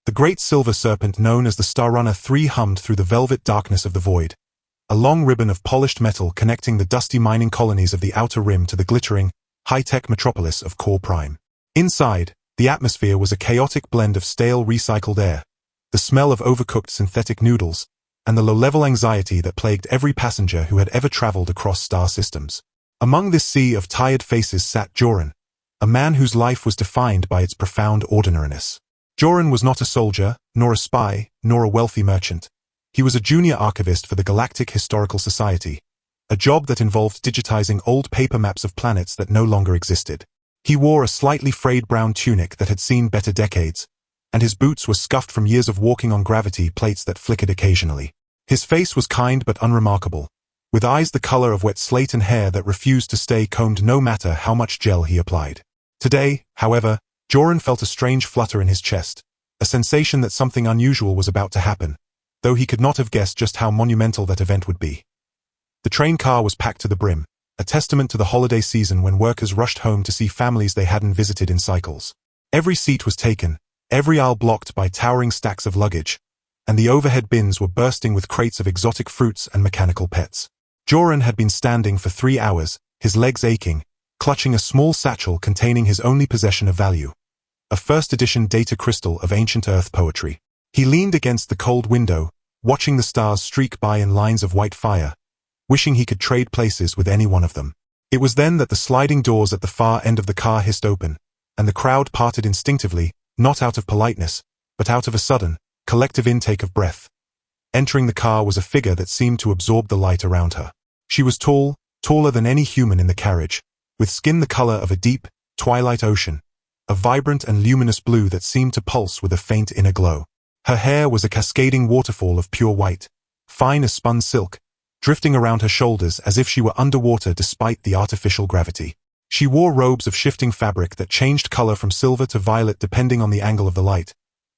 The great silver serpent known as the Starrunner 3 hummed through the velvet darkness of the void. A long ribbon of polished metal connecting the dusty mining colonies of the outer rim to the glittering, high-tech metropolis of Core Prime. Inside, the atmosphere was a chaotic blend of stale recycled air, the smell of overcooked synthetic noodles, and the low-level anxiety that plagued every passenger who had ever traveled across star systems. Among this sea of tired faces sat Joran, a man whose life was defined by its profound ordinariness. Joran was not a soldier, nor a spy, nor a wealthy merchant. He was a junior archivist for the Galactic Historical Society, a job that involved digitizing old paper maps of planets that no longer existed. He wore a slightly frayed brown tunic that had seen better decades, and his boots were scuffed from years of walking on gravity plates that flickered occasionally. His face was kind but unremarkable, with eyes the color of wet slate and hair that refused to stay combed no matter how much gel he applied. Today, however, Joran felt a strange flutter in his chest, a sensation that something unusual was about to happen, though he could not have guessed just how monumental that event would be. The train car was packed to the brim, a testament to the holiday season when workers rushed home to see families they hadn't visited in cycles. Every seat was taken, every aisle blocked by towering stacks of luggage, and the overhead bins were bursting with crates of exotic fruits and mechanical pets. Joran had been standing for 3 hours, his legs aching, clutching a small satchel containing his only possession of value, a first-edition data crystal of ancient Earth poetry. He leaned against the cold window, watching the stars streak by in lines of white fire, wishing he could trade places with any one of them. It was then that the sliding doors at the far end of the car hissed open, and the crowd parted instinctively, not out of politeness, but out of a sudden, collective intake of breath. Entering the car was a figure that seemed to absorb the light around her. She was tall, taller than any human in the carriage, with skin the color of a deep, twilight ocean, a vibrant and luminous blue that seemed to pulse with a faint inner glow. Her hair was a cascading waterfall of pure white, fine as spun silk, drifting around her shoulders as if she were underwater despite the artificial gravity. She wore robes of shifting fabric that changed color from silver to violet depending on the angle of the light,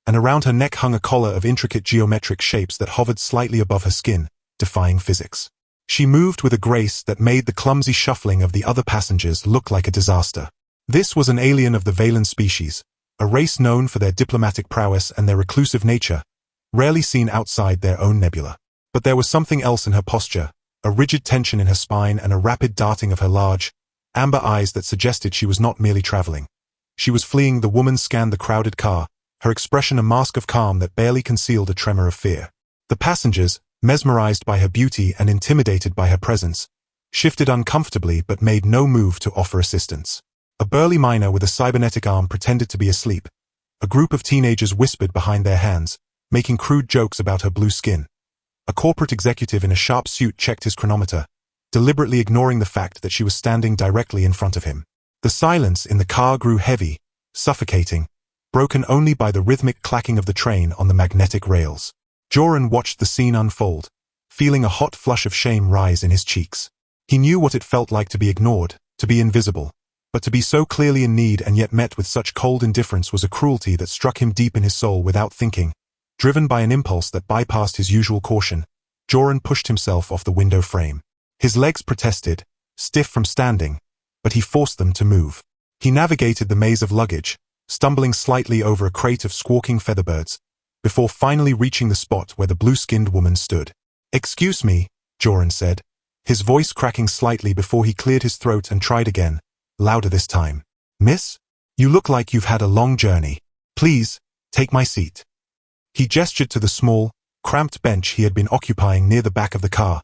and around her neck hung a collar of intricate geometric shapes that hovered slightly above her skin, defying physics. She moved with a grace that made the clumsy shuffling of the other passengers look like a disaster. This was an alien of the Valen species, a race known for their diplomatic prowess and their reclusive nature, rarely seen outside their own nebula. But there was something else in her posture, a rigid tension in her spine and a rapid darting of her large, amber eyes that suggested she was not merely traveling. She was fleeing. The woman scanned the crowded car, her expression a mask of calm that barely concealed a tremor of fear. The passengers, mesmerized by her beauty and intimidated by her presence, shifted uncomfortably but made no move to offer assistance. A burly miner with a cybernetic arm pretended to be asleep. A group of teenagers whispered behind their hands, making crude jokes about her blue skin. A corporate executive in a sharp suit checked his chronometer, deliberately ignoring the fact that she was standing directly in front of him. The silence in the car grew heavy, suffocating, broken only by the rhythmic clacking of the train on the magnetic rails. Joran watched the scene unfold, feeling a hot flush of shame rise in his cheeks. He knew what it felt like to be ignored, to be invisible, but to be so clearly in need and yet met with such cold indifference was a cruelty that struck him deep in his soul. Without thinking, driven by an impulse that bypassed his usual caution, Joran pushed himself off the window frame. His legs protested, stiff from standing, but he forced them to move. He navigated the maze of luggage, stumbling slightly over a crate of squawking featherbirds, before finally reaching the spot where the blue-skinned woman stood. "Excuse me," Joran said, his voice cracking slightly before he cleared his throat and tried again, louder this time. "Miss? You look like you've had a long journey. Please, take my seat." He gestured to the small, cramped bench he had been occupying near the back of the car,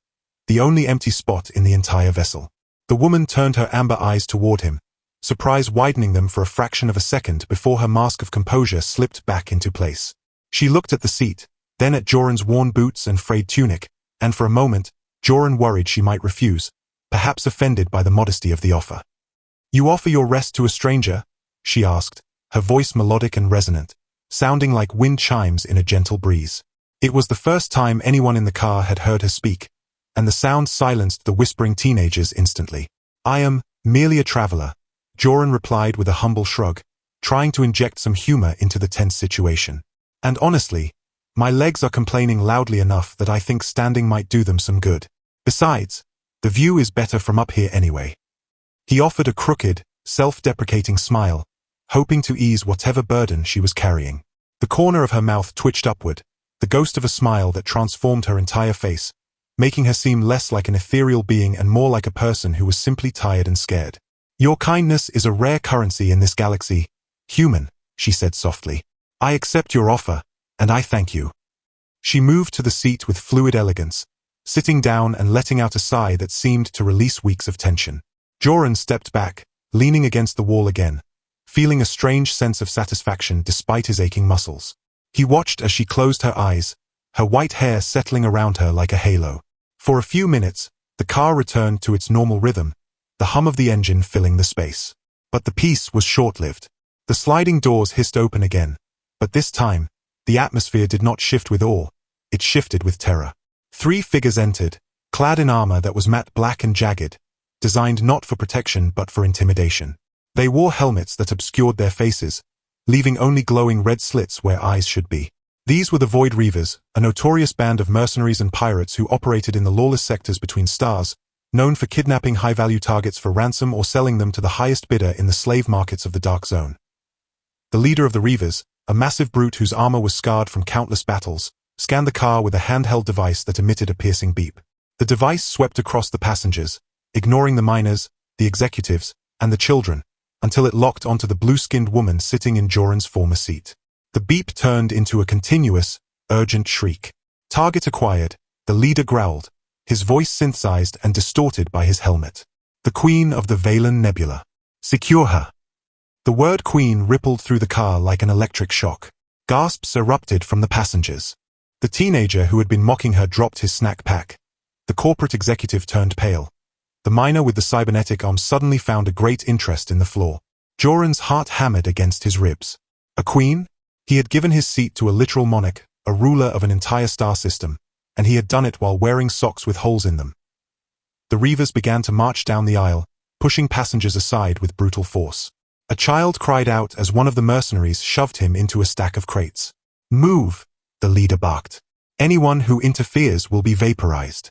the only empty spot in the entire vessel. The woman turned her amber eyes toward him, surprise widening them for a fraction of a second before her mask of composure slipped back into place. She looked at the seat, then at Joran's worn boots and frayed tunic, and for a moment, Joran worried she might refuse, perhaps offended by the modesty of the offer. "You offer your rest to a stranger?" she asked, her voice melodic and resonant, sounding like wind chimes in a gentle breeze. It was the first time anyone in the car had heard her speak, and the sound silenced the whispering teenagers instantly. "I am merely a traveler," Joran replied with a humble shrug, trying to inject some humor into the tense situation. "And honestly, my legs are complaining loudly enough that I think standing might do them some good. Besides, the view is better from up here anyway." He offered a crooked, self-deprecating smile, hoping to ease whatever burden she was carrying. The corner of her mouth twitched upward, the ghost of a smile that transformed her entire face, making her seem less like an ethereal being and more like a person who was simply tired and scared. Your kindness is a rare currency in this galaxy, human, she said softly. I accept your offer, and I thank you. She moved to the seat with fluid elegance, sitting down and letting out a sigh that seemed to release weeks of tension. Joran stepped back, leaning against the wall again, feeling a strange sense of satisfaction despite his aching muscles. He watched as she closed her eyes, her white hair settling around her like a halo. For a few minutes, the car returned to its normal rhythm, the hum of the engine filling the space. But the peace was short-lived. The sliding doors hissed open again, but this time, the atmosphere did not shift with awe, it shifted with terror. 3 figures entered, clad in armor that was matte black and jagged, designed not for protection but for intimidation. They wore helmets that obscured their faces, leaving only glowing red slits where eyes should be. These were the Void Reavers, a notorious band of mercenaries and pirates who operated in the lawless sectors between stars, known for kidnapping high-value targets for ransom or selling them to the highest bidder in the slave markets of the Dark Zone. The leader of the Reavers, a massive brute whose armor was scarred from countless battles, scanned the car with a handheld device that emitted a piercing beep. The device swept across the passengers, ignoring the miners, the executives, and the children, until it locked onto the blue-skinned woman sitting in Joran's former seat. The beep turned into a continuous, urgent shriek. Target acquired, the leader growled, his voice synthesized and distorted by his helmet. The Queen of the Valen Nebula. Secure her. The word Queen rippled through the car like an electric shock. Gasps erupted from the passengers. The teenager who had been mocking her dropped his snack pack. The corporate executive turned pale. The miner with the cybernetic arm suddenly found a great interest in the floor. Joran's heart hammered against his ribs. A queen? He had given his seat to a literal monarch, a ruler of an entire star system, and he had done it while wearing socks with holes in them. The Reavers began to march down the aisle, pushing passengers aside with brutal force. A child cried out as one of the mercenaries shoved him into a stack of crates. Move, the leader barked. Anyone who interferes will be vaporized.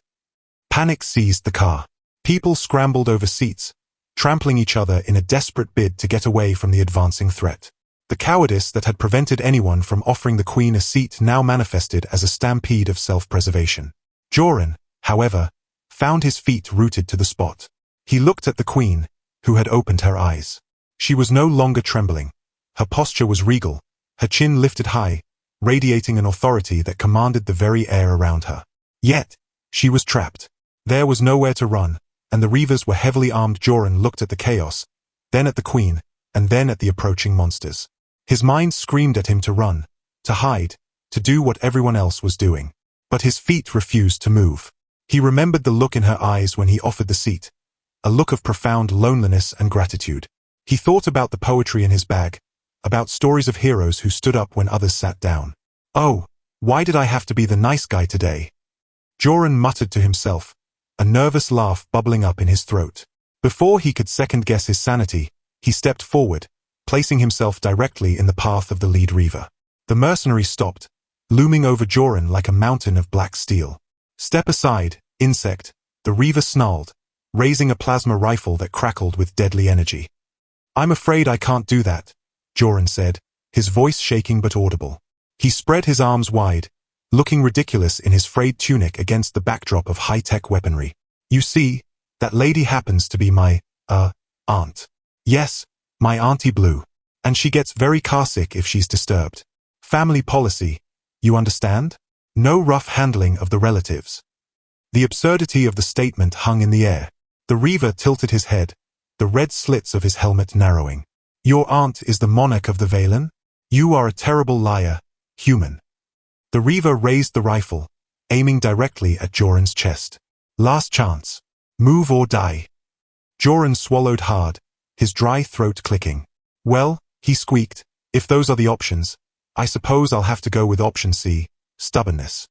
Panic seized the car. People scrambled over seats, trampling each other in a desperate bid to get away from the advancing threat. The cowardice that had prevented anyone from offering the Queen a seat now manifested as a stampede of self-preservation. Joran, however, found his feet rooted to the spot. He looked at the Queen, who had opened her eyes. She was no longer trembling. Her posture was regal, her chin lifted high, radiating an authority that commanded the very air around her. Yet, she was trapped. There was nowhere to run, and the Reavers were heavily armed. Joran looked at the chaos, then at the Queen, and then at the approaching monsters. His mind screamed at him to run, to hide, to do what everyone else was doing. But his feet refused to move. He remembered the look in her eyes when he offered the seat, a look of profound loneliness and gratitude. He thought about the poetry in his bag, about stories of heroes who stood up when others sat down. Oh, why did I have to be the nice guy today? Joran muttered to himself, a nervous laugh bubbling up in his throat. Before he could second-guess his sanity, he stepped forward, placing himself directly in the path of the lead Reaver. The mercenary stopped, looming over Joran like a mountain of black steel. Step aside, insect, the Reaver snarled, raising a plasma rifle that crackled with deadly energy. I'm afraid I can't do that, Joran said, his voice shaking but audible. He spread his arms wide, looking ridiculous in his frayed tunic against the backdrop of high-tech weaponry. You see, that lady happens to be my, aunt. Yes, my Auntie Blue. And she gets very carsick if she's disturbed. Family policy, you understand? No rough handling of the relatives. The absurdity of the statement hung in the air. The Reaver tilted his head, the red slits of his helmet narrowing. Your aunt is the monarch of the Valen? You are a terrible liar, human. The Reaver raised the rifle, aiming directly at Joran's chest. Last chance. Move or die. Joran swallowed hard, his dry throat clicking. Well, he squeaked, if those are the options, I suppose I'll have to go with option C, stubbornness.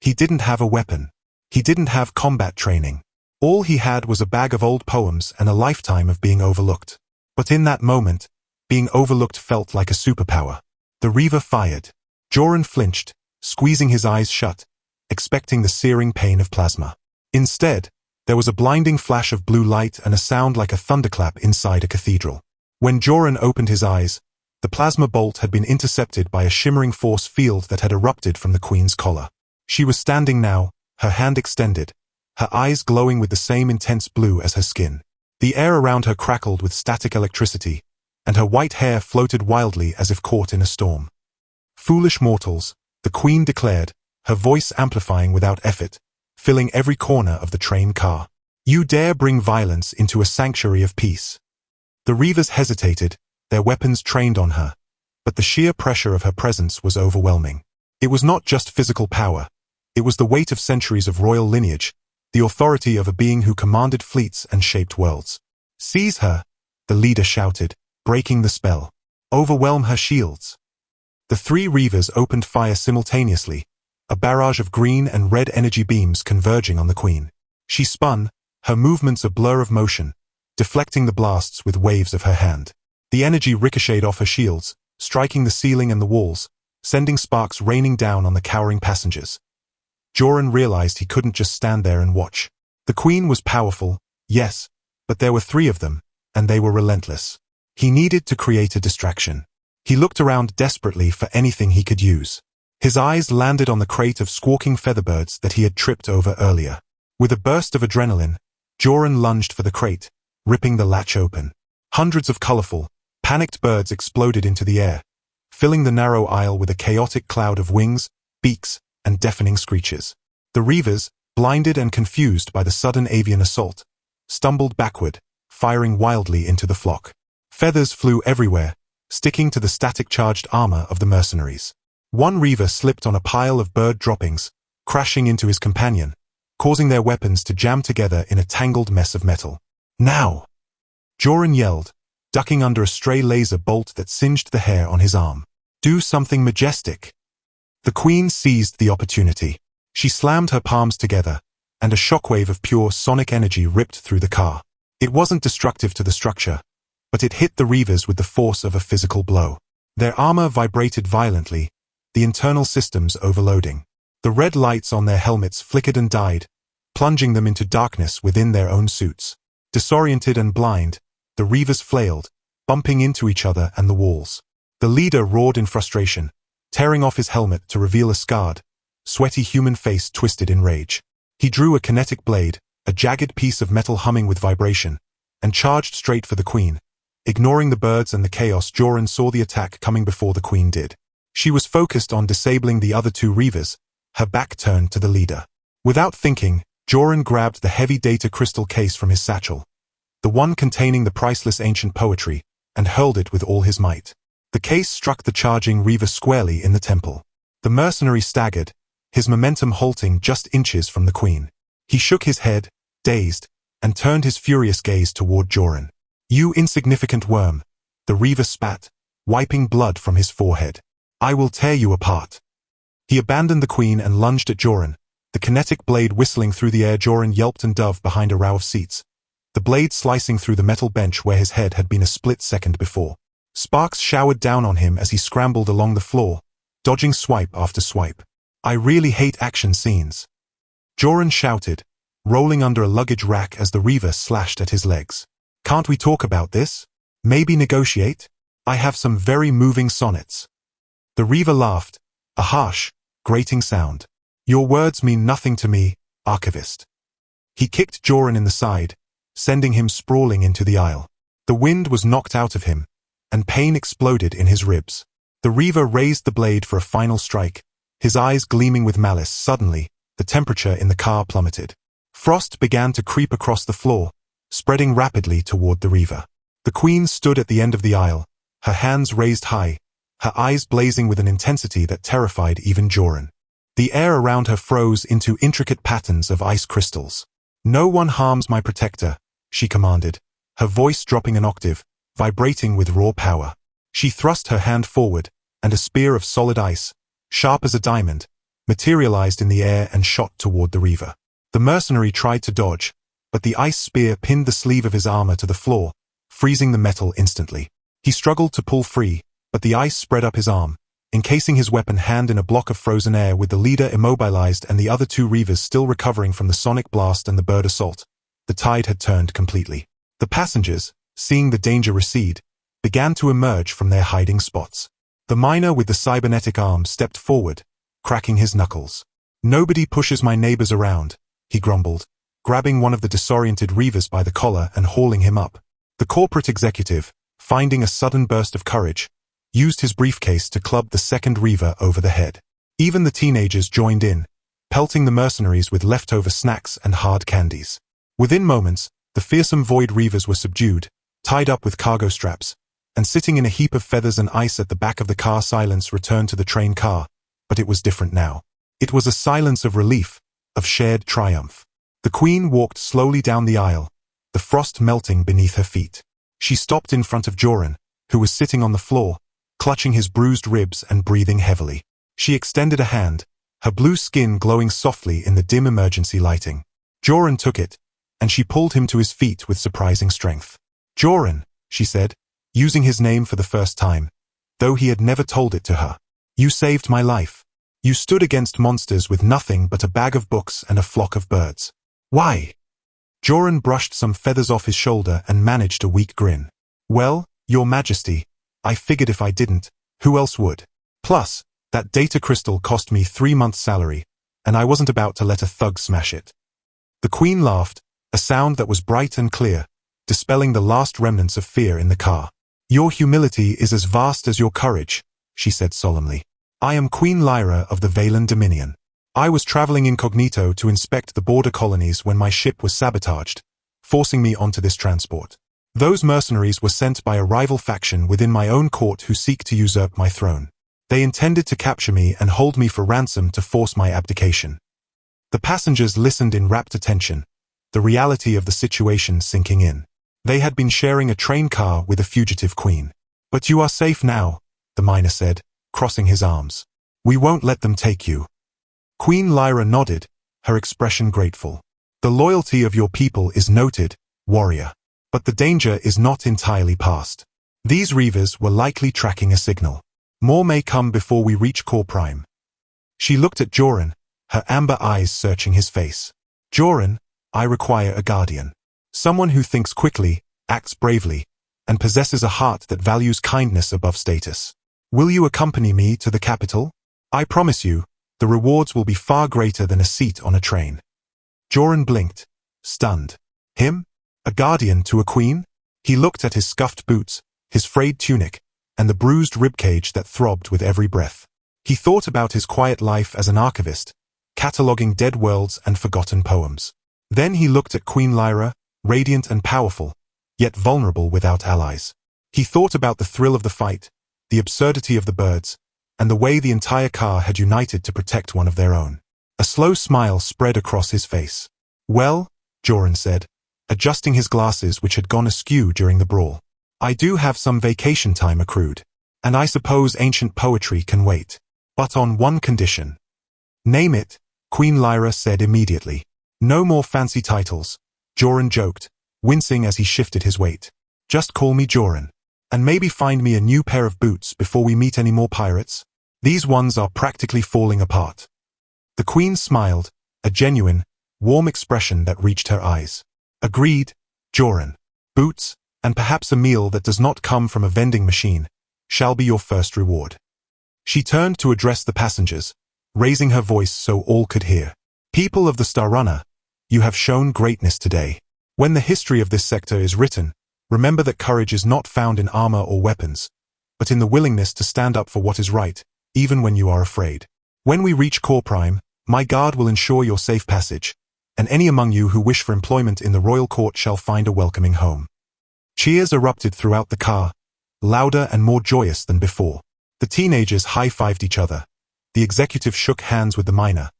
He didn't have a weapon. He didn't have combat training. All he had was a bag of old poems and a lifetime of being overlooked. But in that moment, being overlooked felt like a superpower. The Reaver fired. Joran flinched, squeezing his eyes shut, expecting the searing pain of plasma. Instead, there was a blinding flash of blue light and a sound like a thunderclap inside a cathedral. When Joran opened his eyes, The plasma bolt had been intercepted by a shimmering force field that had erupted from the Queen's collar. She was standing now, her hand extended, her eyes glowing with the same intense blue as her skin. The air around her crackled with static electricity, and her white hair floated wildly as if caught in a storm. "Foolish mortals," the Queen declared, her voice amplifying without effort, filling every corner of the train car. "You dare bring violence into a sanctuary of peace." The Reavers hesitated, their weapons trained on her, but the sheer pressure of her presence was overwhelming. It was not just physical power, it was the weight of centuries of royal lineage, the authority of a being who commanded fleets and shaped worlds. "Seize her," the leader shouted, breaking the spell. "Overwhelm her shields." The three Reavers opened fire simultaneously, a barrage of green and red energy beams converging on the Queen. She spun, her movements a blur of motion, deflecting the blasts with waves of her hand. The energy ricocheted off her shields, striking the ceiling and the walls, sending sparks raining down on the cowering passengers. Joran realized he couldn't just stand there and watch. The Queen was powerful, yes, but there were three of them, and they were relentless. He needed to create a distraction. He looked around desperately for anything he could use. His eyes landed on the crate of squawking featherbirds that he had tripped over earlier. With a burst of adrenaline, Joran lunged for the crate, ripping the latch open. Hundreds of colorful, panicked birds exploded into the air, filling the narrow aisle with a chaotic cloud of wings, beaks, and deafening screeches. The Reavers, blinded and confused by the sudden avian assault, stumbled backward, firing wildly into the flock. Feathers flew everywhere, sticking to the static-charged armor of the mercenaries. One Reaver slipped on a pile of bird droppings, crashing into his companion, causing their weapons to jam together in a tangled mess of metal. "Now!" Joran yelled, ducking under a stray laser bolt that singed the hair on his arm. "Do something majestic." The Queen seized the opportunity. She slammed her palms together, and a shockwave of pure sonic energy ripped through the car. It wasn't destructive to the structure, but it hit the Reavers with the force of a physical blow. Their armor vibrated violently, the internal systems overloading. The red lights on their helmets flickered and died, plunging them into darkness within their own suits. Disoriented and blind, the Reavers flailed, bumping into each other and the walls. The leader roared in frustration, tearing off his helmet to reveal a scarred, sweaty human face twisted in rage. He drew a kinetic blade, a jagged piece of metal humming with vibration, and charged straight for the Queen. Ignoring the birds and the chaos, Joran saw the attack coming before the Queen did. She was focused on disabling the other two Reavers, her back turned to the leader. Without thinking, Joran grabbed the heavy data crystal case from his satchel, the one containing the priceless ancient poetry, and hurled it with all his might. The case struck the charging Reaver squarely in the temple. The mercenary staggered, his momentum halting just inches from the Queen. He shook his head, dazed, and turned his furious gaze toward Joran. "You insignificant worm," the Reaver spat, wiping blood from his forehead. "I will tear you apart." He abandoned the Queen and lunged at Joran, the kinetic blade whistling through the air. Joran yelped and dove behind a row of seats, the blade slicing through the metal bench where his head had been a split second before. Sparks showered down on him as he scrambled along the floor, dodging swipe after swipe. "I really hate action scenes," Joran shouted, rolling under a luggage rack as the Reaver slashed at his legs. "Can't we talk about this? Maybe negotiate? I have some very moving sonnets." The Reaver laughed, a harsh, grating sound. "Your words mean nothing to me, archivist." He kicked Joran in the side, sending him sprawling into the aisle. The wind was knocked out of him, and pain exploded in his ribs. The Reaver raised the blade for a final strike, his eyes gleaming with malice. Suddenly, the temperature in the car plummeted. Frost began to creep across the floor, spreading rapidly toward the Reaver. The Queen stood at the end of the aisle, her hands raised high, her eyes blazing with an intensity that terrified even Joran. The air around her froze into intricate patterns of ice crystals. "No one harms my protector," she commanded, her voice dropping an octave, vibrating with raw power. She thrust her hand forward, and a spear of solid ice, sharp as a diamond, materialized in the air and shot toward the Reaver. The mercenary tried to dodge, but the ice spear pinned the sleeve of his armor to the floor, freezing the metal instantly. He struggled to pull free, but the ice spread up his arm, encasing his weapon hand in a block of frozen air. With the leader immobilized and the other two Reavers still recovering from the sonic blast and the bird assault, the tide had turned completely. The passengers, seeing the danger recede, began to emerge from their hiding spots. The miner with the cybernetic arm stepped forward, cracking his knuckles. "Nobody pushes my neighbors around," he grumbled, grabbing one of the disoriented reavers by the collar and hauling him up. The corporate executive, finding a sudden burst of courage, used his briefcase to club the second reaver over the head. Even the teenagers joined in, pelting the mercenaries with leftover snacks and hard candies. Within moments, the fearsome void reavers were subdued, tied up with cargo straps, and sitting in a heap of feathers and ice at the back of the car. Silence returned to the train car, but it was different now. It was a silence of relief, of shared triumph. The Queen walked slowly down the aisle, the frost melting beneath her feet. She stopped in front of Joran, who was sitting on the floor, clutching his bruised ribs and breathing heavily. She extended a hand, her blue skin glowing softly in the dim emergency lighting. Joran took it, and she pulled him to his feet with surprising strength. "Joran," she said, using his name for the first time, though he had never told it to her. "You saved my life. You stood against monsters with nothing but a bag of books and a flock of birds." "Why?" Joran brushed some feathers off his shoulder and managed a weak grin. "Well, Your Majesty, I figured if I didn't, who else would? Plus, that data crystal cost me 3 months' salary, and I wasn't about to let a thug smash it." The Queen laughed, a sound that was bright and clear, dispelling the last remnants of fear in the car. "Your humility is as vast as your courage," she said solemnly. "I am Queen Lyra of the Valen Dominion. I was traveling incognito to inspect the border colonies when my ship was sabotaged, forcing me onto this transport. Those mercenaries were sent by a rival faction within my own court who seek to usurp my throne. They intended to capture me and hold me for ransom to force my abdication." The passengers listened in rapt attention, the reality of the situation sinking in. They had been sharing a train car with a fugitive queen. "But you are safe now," the miner said, crossing his arms. "We won't let them take you." Queen Lyra nodded, her expression grateful. "The loyalty of your people is noted, warrior. But the danger is not entirely past. These reavers were likely tracking a signal. More may come before we reach Core Prime." She looked at Joran, her amber eyes searching his face. "Joran, I require a guardian. Someone who thinks quickly, acts bravely, and possesses a heart that values kindness above status. Will you accompany me to the capital? I promise you, the rewards will be far greater than a seat on a train." Joran blinked, stunned. Him? A guardian to a queen? He looked at his scuffed boots, his frayed tunic, and the bruised ribcage that throbbed with every breath. He thought about his quiet life as an archivist, cataloging dead worlds and forgotten poems. Then he looked at Queen Lyra, radiant and powerful, yet vulnerable without allies. He thought about the thrill of the fight, the absurdity of the birds, and the way the entire car had united to protect one of their own. A slow smile spread across his face. "Well," Joran said, adjusting his glasses which had gone askew during the brawl, "I do have some vacation time accrued, and I suppose ancient poetry can wait. But on one condition." "Name it," Queen Lyra said immediately. "No more fancy titles," Joran joked, wincing as he shifted his weight. "Just call me Joran. And maybe find me a new pair of boots before we meet any more pirates. These ones are practically falling apart." The Queen smiled, a genuine, warm expression that reached her eyes. "Agreed, Joran. Boots, and perhaps a meal that does not come from a vending machine, shall be your first reward." She turned to address the passengers, raising her voice so all could hear. "People of the Star Runner, you have shown greatness today. When the history of this sector is written, remember that courage is not found in armor or weapons, but in the willingness to stand up for what is right, even when you are afraid. When we reach Core Prime, my guard will ensure your safe passage, and any among you who wish for employment in the royal court shall find a welcoming home." Cheers erupted throughout the car, louder and more joyous than before. The teenagers high-fived each other. The executive shook hands with the miner.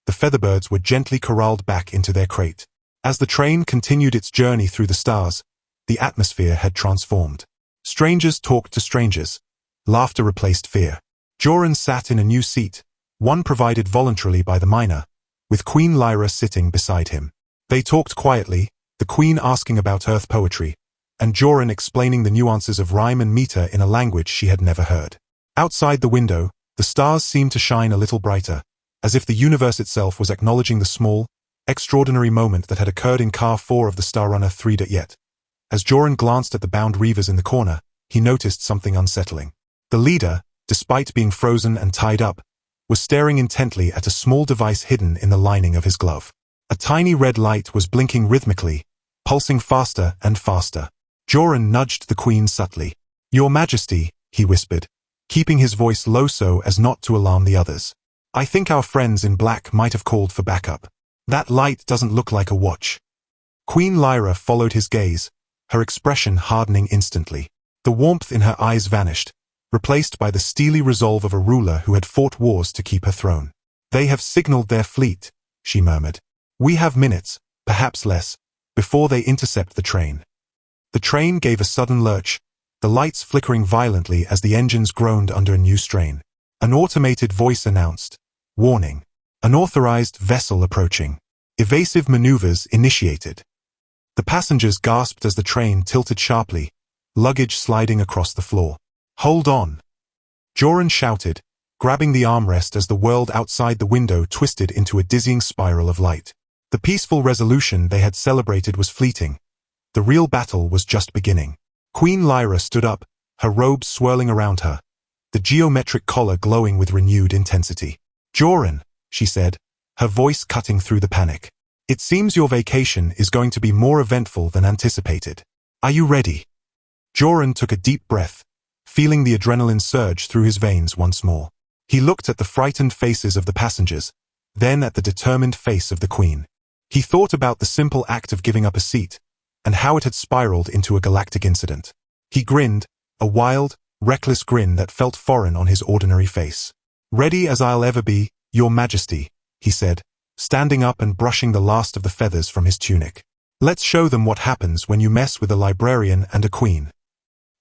The featherbirds were gently corralled back into their crate. As the train continued its journey through the stars, the atmosphere had transformed. Strangers talked to strangers. Laughter replaced fear. Joran sat in a new seat, one provided voluntarily by the miner, with Queen Lyra sitting beside him. They talked quietly, the Queen asking about Earth poetry, and Joran explaining the nuances of rhyme and meter in a language she had never heard. Outside the window, the stars seemed to shine a little brighter, as if the universe itself was acknowledging the small, extraordinary moment that had occurred in Car 4 of the Star Runner 3. Yet, as Joran glanced at the bound reavers in the corner, he noticed something unsettling. The leader, despite being frozen and tied up, was staring intently at a small device hidden in the lining of his glove. A tiny red light was blinking rhythmically, pulsing faster and faster. Joran nudged the queen subtly. "Your Majesty," he whispered, keeping his voice low so as not to alarm the others. "I think our friends in black might have called for backup. That light doesn't look like a watch." Queen Lyra followed his gaze, her expression hardening instantly. The warmth in her eyes vanished, replaced by the steely resolve of a ruler who had fought wars to keep her throne. "They have signaled their fleet," she murmured. "We have minutes, perhaps less, before they intercept the train." The train gave a sudden lurch, the lights flickering violently as the engines groaned under a new strain. An automated voice announced, "Warning. Unauthorized vessel approaching. Evasive maneuvers initiated." The passengers gasped as the train tilted sharply, luggage sliding across the floor. "Hold on!" Joran shouted, grabbing the armrest as the world outside the window twisted into a dizzying spiral of light. The peaceful resolution they had celebrated was fleeting. The real battle was just beginning. Queen Lyra stood up, her robes swirling around her, the geometric collar glowing with renewed intensity. "Joran," she said, her voice cutting through the panic. "It seems your vacation is going to be more eventful than anticipated. Are you ready?" Joran took a deep breath, feeling the adrenaline surge through his veins once more. He looked at the frightened faces of the passengers, then at the determined face of the queen. He thought about the simple act of giving up a seat, and how it had spiraled into a galactic incident. He grinned, a wild, reckless grin that felt foreign on his ordinary face. "Ready as I'll ever be, Your Majesty," he said, standing up and brushing the last of the feathers from his tunic. "Let's show them what happens when you mess with a librarian and a queen."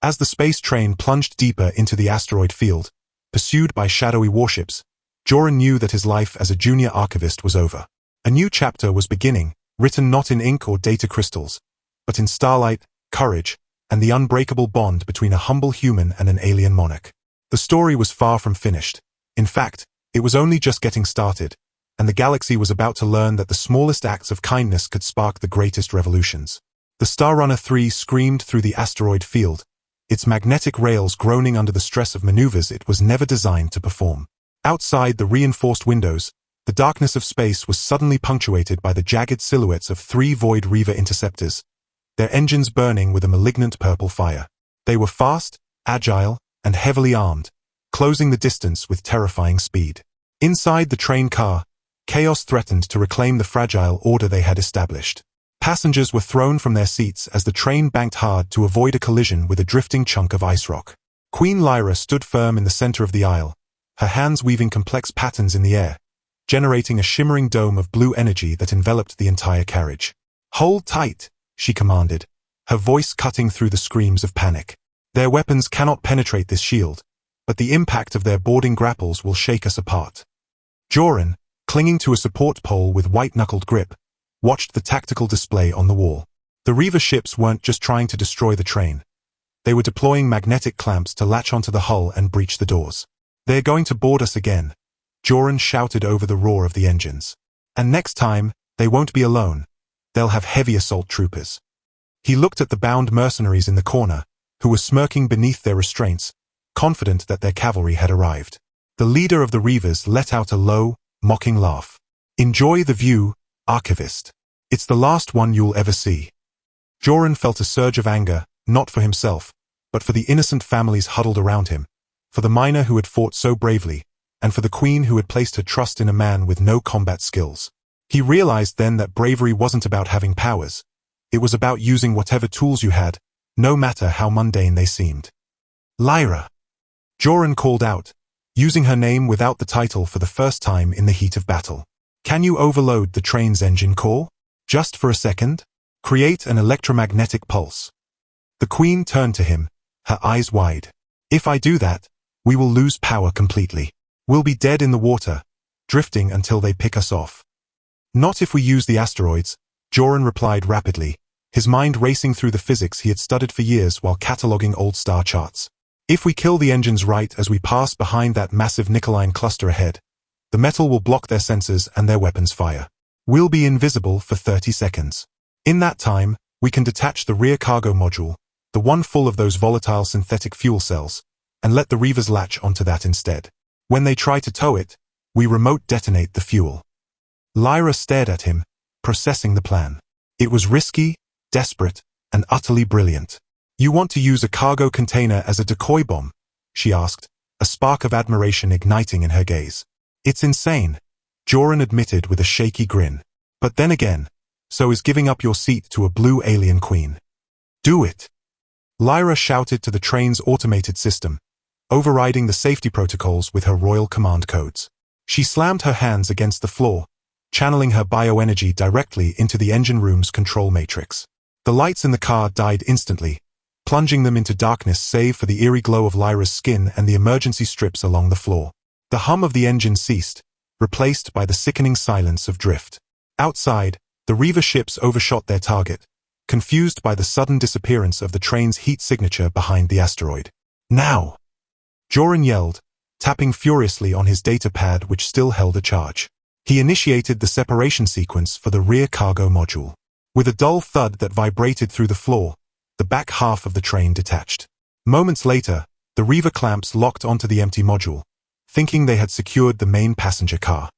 As the space train plunged deeper into the asteroid field, pursued by shadowy warships, Joran knew that his life as a junior archivist was over. A new chapter was beginning, written not in ink or data crystals, but in starlight, courage, and the unbreakable bond between a humble human and an alien monarch. The story was far from finished. In fact, it was only just getting started, and the galaxy was about to learn that the smallest acts of kindness could spark the greatest revolutions. The Starrunner 3 screamed through the asteroid field, its magnetic rails groaning under the stress of maneuvers it was never designed to perform. Outside the reinforced windows, the darkness of space was suddenly punctuated by the jagged silhouettes of 3 Void Reaver interceptors, their engines burning with a malignant purple fire. They were fast, agile, and heavily armed, closing the distance with terrifying speed. Inside the train car, chaos threatened to reclaim the fragile order they had established. Passengers were thrown from their seats as the train banked hard to avoid a collision with a drifting chunk of ice rock. Queen Lyra stood firm in the center of the aisle, her hands weaving complex patterns in the air, generating a shimmering dome of blue energy that enveloped the entire carriage. "Hold tight," she commanded, her voice cutting through the screams of panic. "Their weapons cannot penetrate this shield, but the impact of their boarding grapples will shake us apart." Joran, clinging to a support pole with white-knuckled grip, watched the tactical display on the wall. The Reaver ships weren't just trying to destroy the train. They were deploying magnetic clamps to latch onto the hull and breach the doors. "They're going to board us again," Joran shouted over the roar of the engines. "And next time, they won't be alone. They'll have heavy assault troopers." He looked at the bound mercenaries in the corner, who were smirking beneath their restraints, confident that their cavalry had arrived. The leader of the Reavers let out a low, mocking laugh. "Enjoy the view, Archivist. It's the last one you'll ever see." Joran felt a surge of anger, not for himself, but for the innocent families huddled around him, for the miner who had fought so bravely, and for the queen who had placed her trust in a man with no combat skills. He realized then that bravery wasn't about having powers. It was about using whatever tools you had, no matter how mundane they seemed. "Lyra!" Joran called out, using her name without the title for the first time in the heat of battle. "Can you overload the train's engine core? Just for a second? Create an electromagnetic pulse." The queen turned to him, her eyes wide. "If I do that, we will lose power completely. We'll be dead in the water, drifting until they pick us off." "Not if we use the asteroids," Joran replied rapidly, his mind racing through the physics he had studied for years while cataloging old star charts. "If we kill the engines right as we pass behind that massive Nicoline cluster ahead, the metal will block their sensors and their weapons fire. We'll be invisible for 30 seconds. In that time, we can detach the rear cargo module, the one full of those volatile synthetic fuel cells, and let the Reavers latch onto that instead. When they try to tow it, we remote detonate the fuel. Lyra stared at him, processing the plan. It was risky, desperate, and utterly brilliant. You want to use a cargo container as a decoy bomb? She asked, a spark of admiration igniting in her gaze. It's insane, Joran admitted with a shaky grin. But then again, so is giving up your seat to a blue alien queen. Do it! Lyra shouted to the train's automated system, overriding the safety protocols with her royal command codes. She slammed her hands against the floor, channeling her bioenergy directly into the engine room's control matrix. The lights in the car died instantly, plunging them into darkness save for the eerie glow of Lyra's skin and the emergency strips along the floor. The hum of the engine ceased, replaced by the sickening silence of drift. Outside, the Reaver ships overshot their target, confused by the sudden disappearance of the train's heat signature behind the asteroid. Now! Joran yelled, tapping furiously on his data pad which still held a charge. He initiated the separation sequence for the rear cargo module. With a dull thud that vibrated through the floor, the back half of the train detached. Moments later, the Reaver clamps locked onto the empty module, thinking they had secured the main passenger car.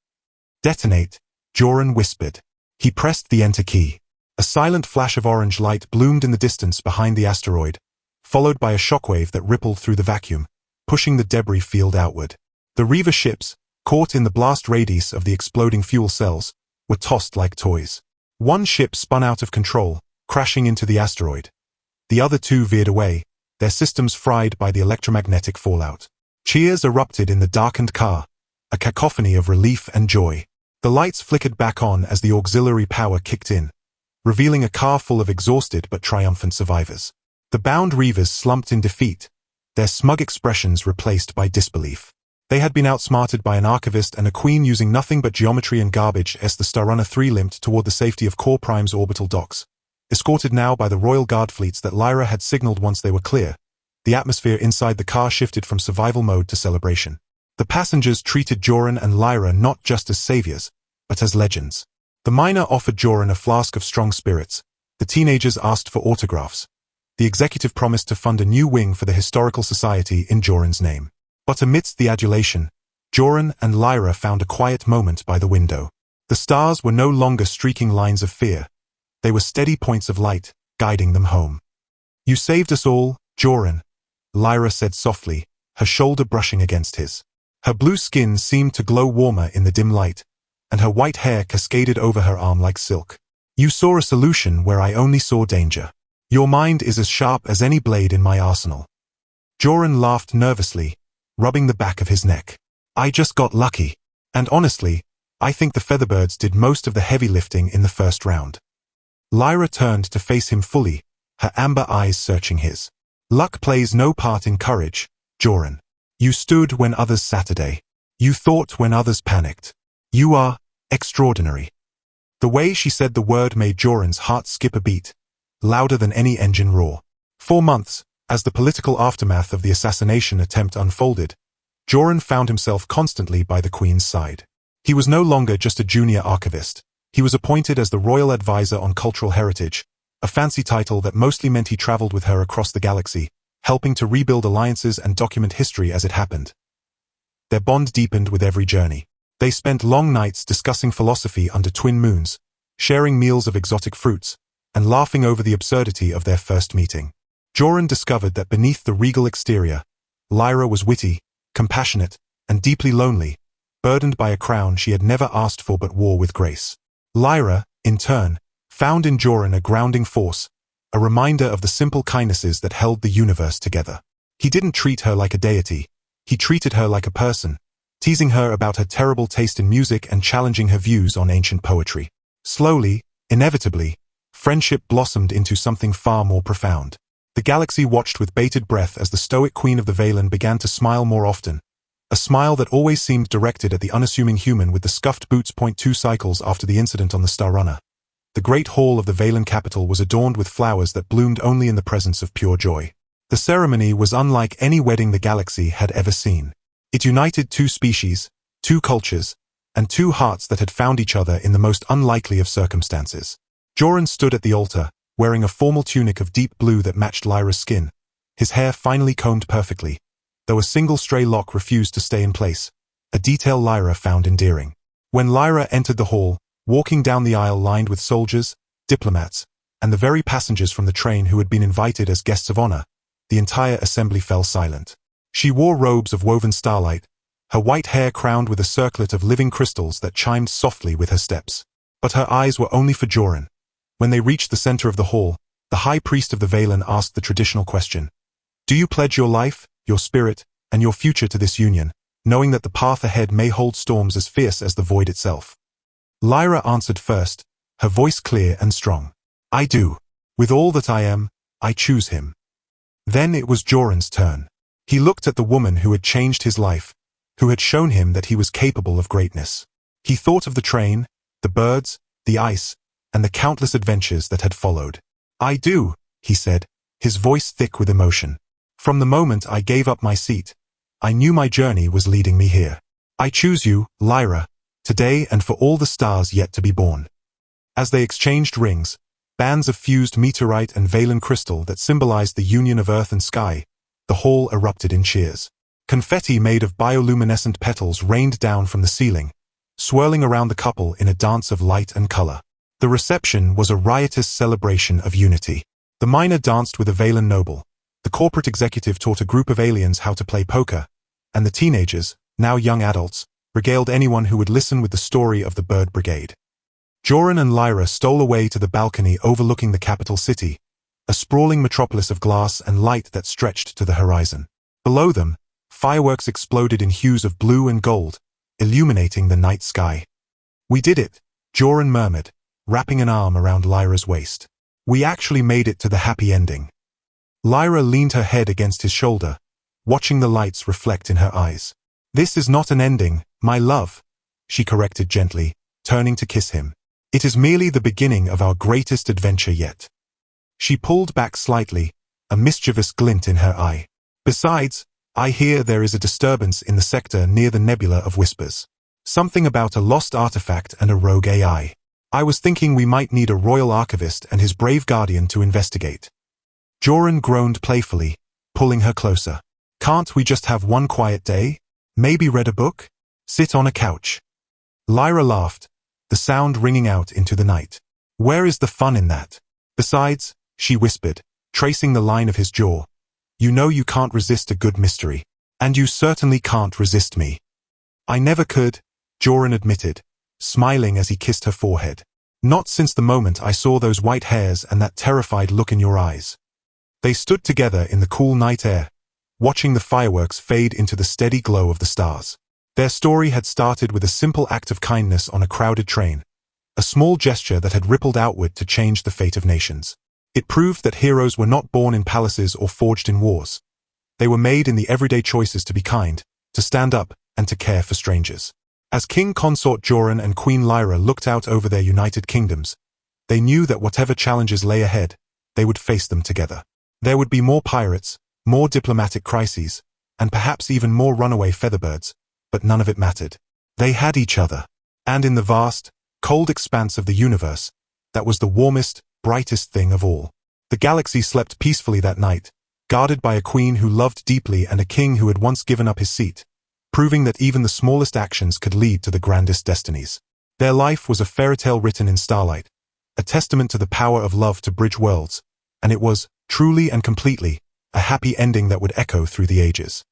Detonate, Joran whispered. He pressed the enter key. A silent flash of orange light bloomed in the distance behind the asteroid, followed by a shockwave that rippled through the vacuum, pushing the debris field outward. The Reaver ships, caught in the blast radius of the exploding fuel cells, were tossed like toys. One ship spun out of control, crashing into the asteroid. The other two veered away, their systems fried by the electromagnetic fallout. Cheers erupted in the darkened car, a cacophony of relief and joy. The lights flickered back on as the auxiliary power kicked in, revealing a car full of exhausted but triumphant survivors. The bound Reavers slumped in defeat, their smug expressions replaced by disbelief. They had been outsmarted by an archivist and a queen using nothing but geometry and garbage as the Starrunner 3 limped toward the safety of Core Prime's orbital docks. Escorted now by the Royal Guard fleets that Lyra had signaled once they were clear, the atmosphere inside the car shifted from survival mode to celebration. The passengers treated Joran and Lyra not just as saviors, but as legends. The miner offered Joran a flask of strong spirits. The teenagers asked for autographs. The executive promised to fund a new wing for the Historical Society in Joran's name. But amidst the adulation, Joran and Lyra found a quiet moment by the window. The stars were no longer streaking lines of fear. They were steady points of light, guiding them home. You saved us all, Joran, Lyra said softly, her shoulder brushing against his. Her blue skin seemed to glow warmer in the dim light, and her white hair cascaded over her arm like silk. You saw a solution where I only saw danger. Your mind is as sharp as any blade in my arsenal. Joran laughed nervously, rubbing the back of his neck. I just got lucky. And honestly, I think the Featherbirds did most of the heavy lifting in the first round. Lyra turned to face him fully, her amber eyes searching his. Luck plays no part in courage, Joran. You stood when others Saturday. You thought when others panicked. You are extraordinary. The way she said the word made Joran's heart skip a beat, louder than any engine roar. 4 months, as the political aftermath of the assassination attempt unfolded, Joran found himself constantly by the Queen's side. He was no longer just a junior archivist. He was appointed as the Royal Advisor on Cultural Heritage, a fancy title that mostly meant he traveled with her across the galaxy, helping to rebuild alliances and document history as it happened. Their bond deepened with every journey. They spent long nights discussing philosophy under twin moons, sharing meals of exotic fruits, and laughing over the absurdity of their first meeting. Joran discovered that beneath the regal exterior, Lyra was witty, compassionate, and deeply lonely, burdened by a crown she had never asked for but wore with grace. Lyra, in turn, found in Joran a grounding force, a reminder of the simple kindnesses that held the universe together. He didn't treat her like a deity. He treated her like a person, teasing her about her terrible taste in music and challenging her views on ancient poetry. Slowly, inevitably, friendship blossomed into something far more profound. The galaxy watched with bated breath as the stoic Queen of the Valen began to smile more often, a smile that always seemed directed at the unassuming human with the scuffed boots. 2 cycles after the incident on the Starrunner. The great hall of the Valen capital was adorned with flowers that bloomed only in the presence of pure joy. The ceremony was unlike any wedding the galaxy had ever seen. It united 2 species, 2 cultures, and 2 hearts that had found each other in the most unlikely of circumstances. Joran stood at the altar, wearing a formal tunic of deep blue that matched Lyra's skin, his hair finely combed perfectly, though a single stray lock refused to stay in place, a detail Lyra found endearing. When Lyra entered the hall, walking down the aisle lined with soldiers, diplomats, and the very passengers from the train who had been invited as guests of honor, the entire assembly fell silent. She wore robes of woven starlight, her white hair crowned with a circlet of living crystals that chimed softly with her steps. But her eyes were only for Joran. When they reached the center of the hall, the high priest of the Valen asked the traditional question. Do you pledge your life, your spirit, and your future to this union, knowing that the path ahead may hold storms as fierce as the void itself? Lyra answered first, her voice clear and strong. I do. With all that I am, I choose him. Then it was Joran's turn. He looked at the woman who had changed his life, who had shown him that he was capable of greatness. He thought of the train, the birds, the ice, and the countless adventures that had followed. I do, he said, his voice thick with emotion. From the moment I gave up my seat, I knew my journey was leading me here. I choose you, Lyra, today and for all the stars yet to be born. As they exchanged rings, bands of fused meteorite and Valen crystal that symbolized the union of earth and sky, the hall erupted in cheers. Confetti made of bioluminescent petals rained down from the ceiling, swirling around the couple in a dance of light and color. The reception was a riotous celebration of unity. The miner danced with a Valen noble, the corporate executive taught a group of aliens how to play poker, and the teenagers, now young adults, regaled anyone who would listen with the story of the Bird Brigade. Joran and Lyra stole away to the balcony overlooking the capital city, a sprawling metropolis of glass and light that stretched to the horizon. Below them, fireworks exploded in hues of blue and gold, illuminating the night sky. We did it, Joran murmured, wrapping an arm around Lyra's waist. We actually made it to the happy ending. Lyra leaned her head against his shoulder, watching the lights reflect in her eyes. This is not an ending, my love, she corrected gently, turning to kiss him. It is merely the beginning of our greatest adventure yet. She pulled back slightly, a mischievous glint in her eye. Besides, I hear there is a disturbance in the sector near the Nebula of Whispers. Something about a lost artifact and a rogue AI. I was thinking we might need a royal archivist and his brave guardian to investigate. Joran groaned playfully, pulling her closer. Can't we just have one quiet day? Maybe read a book? Sit on a couch? Lyra laughed, the sound ringing out into the night. Where is the fun in that? Besides, she whispered, tracing the line of his jaw, you know you can't resist a good mystery. And you certainly can't resist me. I never could, Joran admitted, smiling as he kissed her forehead. Not since the moment I saw those white hairs and that terrified look in your eyes. They stood together in the cool night air, watching the fireworks fade into the steady glow of the stars. Their story had started with a simple act of kindness on a crowded train, a small gesture that had rippled outward to change the fate of nations. It proved that heroes were not born in palaces or forged in wars. They were made in the everyday choices to be kind, to stand up, and to care for strangers. As King Consort Joran and Queen Lyra looked out over their united kingdoms, they knew that whatever challenges lay ahead, they would face them together. There would be more pirates, more diplomatic crises, and perhaps even more runaway featherbirds, but none of it mattered. They had each other. And in the vast, cold expanse of the universe, that was the warmest, brightest thing of all. The galaxy slept peacefully that night, guarded by a queen who loved deeply and a king who had once given up his seat, proving that even the smallest actions could lead to the grandest destinies. Their life was a fairy tale written in starlight, a testament to the power of love to bridge worlds, and it was, truly and completely, a happy ending that would echo through the ages.